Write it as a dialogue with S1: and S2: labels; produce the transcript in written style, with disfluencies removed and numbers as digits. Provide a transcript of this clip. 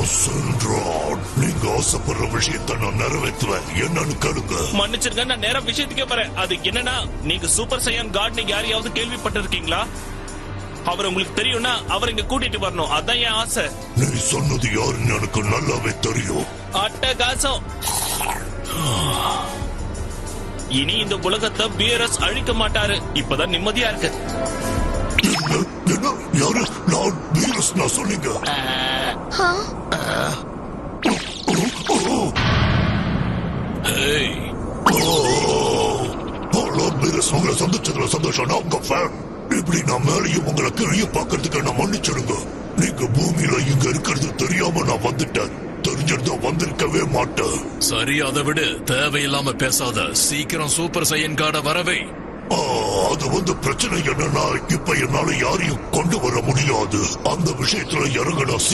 S1: சென்றான். நீங்க ஆசைப்படுற விஷயத்தை நான் நிறைவேற்றுவேன். என்னன்னு கேளுங்க.
S2: மன்னிச்சிருங்க, நான் நேரம் விஷயத்துக்கே வரேன். அது என்னன்னா, நீங்க சூப்பர் சையன் காட் நீங்க யாரையாவது கேள்விப்பட்டிருக்கீங்களா? அவர் உங்களுக்கு தெரியும்னா அவர் இங்க கூட்டிட்டு வரணும். அதான் என் ஆசை.
S1: நீ சொன்னது யாருன்னு எனக்கு நல்லாவே தெரியும்.
S2: அட்டகாசம். இனி இந்த உலகத்தை பியரஸ் அழிக்க மாட்டாரு. இப்பதான் நிம்மதியா இருக்கு.
S1: என்ன யாரு? நான் வீரஸ் நான் சொன்னீங்க. உங்களை சந்திச்சதுல சந்தோஷம். நான் உங்க ஃபேன். இப்படி நான் மேலேயும் உங்களை கீழே பாக்கிறதுக்கு நான் மன்னிச்சிருங்க. நீங்க பூமியில இங்க இருக்கிறது தெரியாம நான் வந்துட்டேன். தெரிஞ்சிருந்தா வந்திருக்கவே மாட்டேன்.
S3: சரி, அதை விடு. தேவையில்லாம பேசாத. சீக்கிரம் சூப்பர் சையன் கார்டை வரவே.
S1: அது பிரச்சனை என்னன்னா, இப்ப என்னால யாரையும் கொண்டு வர முடியாது. அந்த விஷயத்துல இறங்கணும்.